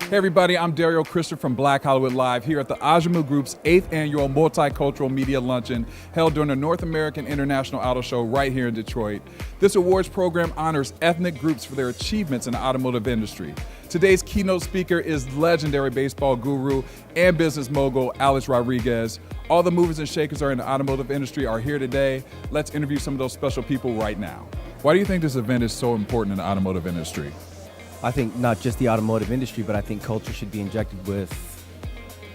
Hey everybody, I'm Dario Christian from Black Hollywood Live here at the Ajamu Group's 8th annual Multicultural Media Luncheon held during the North American International Auto Show right here in Detroit. This awards program honors ethnic groups for their achievements in the automotive industry. Today's keynote speaker is legendary baseball guru and business mogul Alex Rodriguez. All the movers and shakers are in the automotive industry are here today. Let's interview some of those special people right now. Why do you think this event is so important in the automotive industry? I think not just the automotive industry, but I think culture should be injected with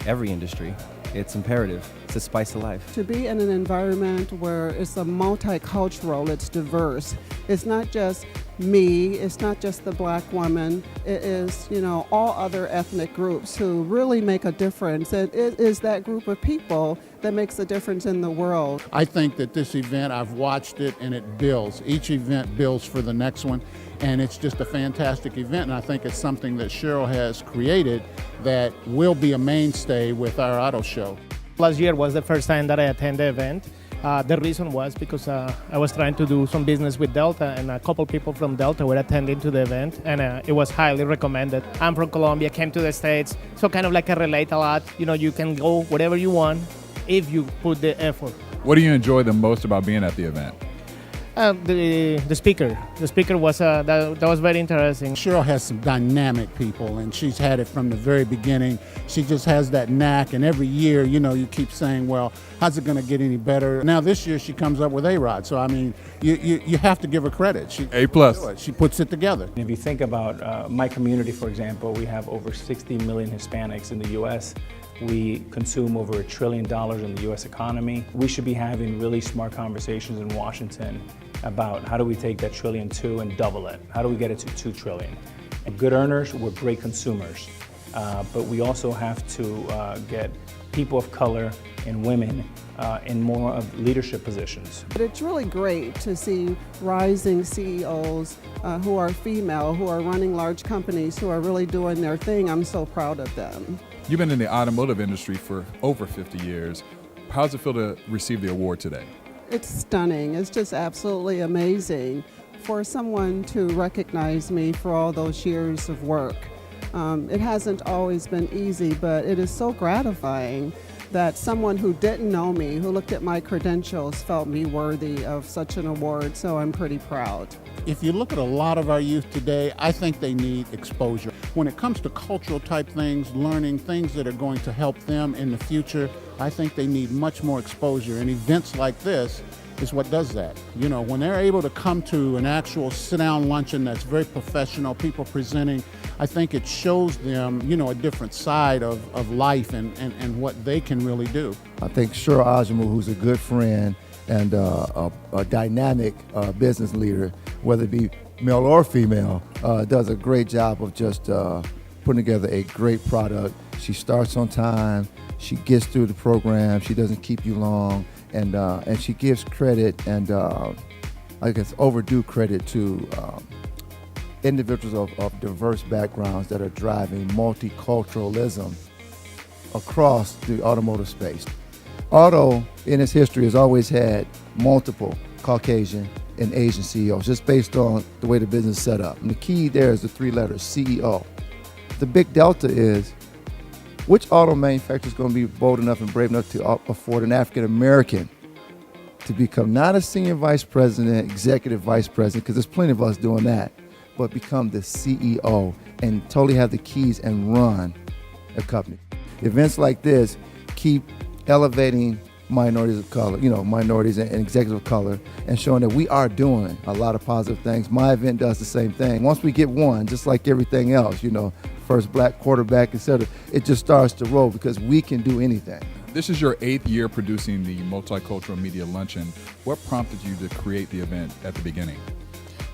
every industry. It's imperative. It's the spice of life. To be in an environment where it's a multicultural, it's diverse. It's not just me, it's not just the black woman. It is, all other ethnic groups who really make a difference. And it is that group of people that makes a difference in the world. I think that this event, I've watched it and it builds. Each event builds for the next one. And it's just a fantastic event, and I think it's something that Cheryl has created that will be a mainstay with our auto show. Last year was the first time that I attended the event. The reason was because I was trying to do some business with Delta, and a couple people from Delta were attending to the event, and it was highly recommended. I'm from Colombia, came to the States, so kind of like I relate a lot. You can go whatever you want if you put the effort. What do you enjoy the most about being at the event? The speaker. The speaker was that was very interesting. Cheryl has some dynamic people, and she's had it from the very beginning. She just has that knack, and every year, you keep saying, well, how's it going to get any better? Now this year she comes up with A-Rod, so I mean, you have to give her credit. A+. She puts it together. If you think about my community, for example, we have over 60 million Hispanics in the U.S. We consume over $1 trillion in the U.S. economy. We should be having really smart conversations in Washington about how do we take that $1.2 trillion and double it? How do we get it to $2 trillion? And good earners, we're great consumers, but we also have to get people of color and women in more of leadership positions. But it's really great to see rising CEOs who are female, who are running large companies, who are really doing their thing. I'm so proud of them. You've been in the automotive industry for over 50 years. How does it feel to receive the award today? It's stunning. It's just absolutely amazing for someone to recognize me for all those years of work. It hasn't always been easy, but it is so gratifying that someone who didn't know me, who looked at my credentials, felt me worthy of such an award, so I'm pretty proud. If you look at a lot of our youth today, I think they need exposure. When it comes to cultural type things, learning things that are going to help them in the future, I think they need much more exposure, and events like this is what does that. When they're able to come to an actual sit-down luncheon that's very professional, people presenting, I think it shows them, a different side of life and what they can really do. I think Cheryl Ajamu, who's a good friend and a dynamic business leader, whether it be male or female, does a great job of just putting together a great product. She starts on time, she gets through the program, she doesn't keep you long, and she gives credit and I guess overdue credit to individuals of diverse backgrounds that are driving multiculturalism across the automotive space. Auto, in its history, has always had multiple Caucasian and Asian CEOs, just based on the way the business is set up. And the key there is the 3 letters, CEO. The big delta is, which auto manufacturer is going to be bold enough and brave enough to afford an African American to become not a senior vice president, executive vice president, because there's plenty of us doing that, but become the CEO and totally have the keys and run a company. Events like this keep elevating minorities of color, minorities and executives of color, and showing that we are doing a lot of positive things. My event does the same thing. Once we get one, just like everything else, first black quarterback, etc., it just starts to roll because we can do anything. This is your 8th year producing the Multicultural Media Luncheon. What prompted you to create the event at the beginning?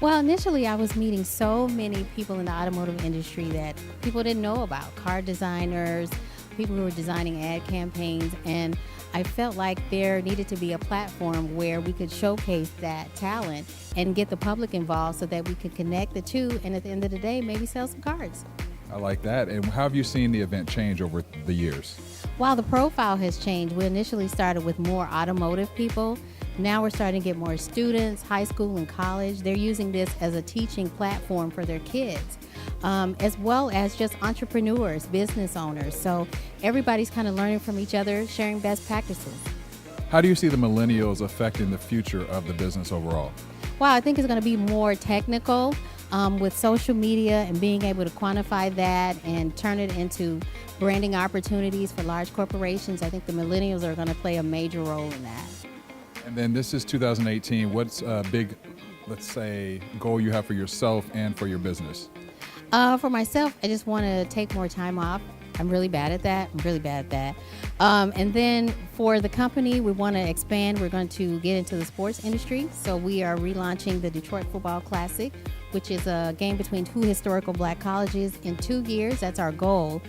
Well, initially I was meeting so many people in the automotive industry that people didn't know about. Car designers, people who were designing ad campaigns, and I felt like there needed to be a platform where we could showcase that talent and get the public involved so that we could connect the two, and at the end of the day, maybe sell some cars. I like that. And how have you seen the event change over the years? While the profile has changed, we initially started with more automotive people. Now we're starting to get more students, high school and college. They're using this as a teaching platform for their kids, as well as just entrepreneurs, business owners. So everybody's kind of learning from each other, sharing best practices. How do you see the millennials affecting the future of the business overall? Wow, I think it's going to be more technical with social media and being able to quantify that and turn it into branding opportunities for large corporations. I think the millennials are going to play a major role in that. And then this is 2018. What's a big, let's say, goal you have for yourself and for your business? For myself, I just want to take more time off. I'm really bad at that. And then for the company, we want to expand. We're going to get into the sports industry. So we are relaunching the Detroit Football Classic, which is a game between two historical black colleges in 2 years. That's our goal.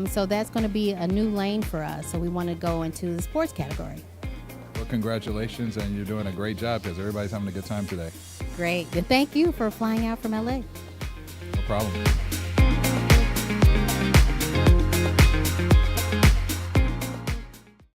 So that's going to be a new lane for us. So we want to go into the sports category. Well, congratulations, and you're doing a great job because everybody's having a good time today. Great. And thank you for flying out from LA. No problem.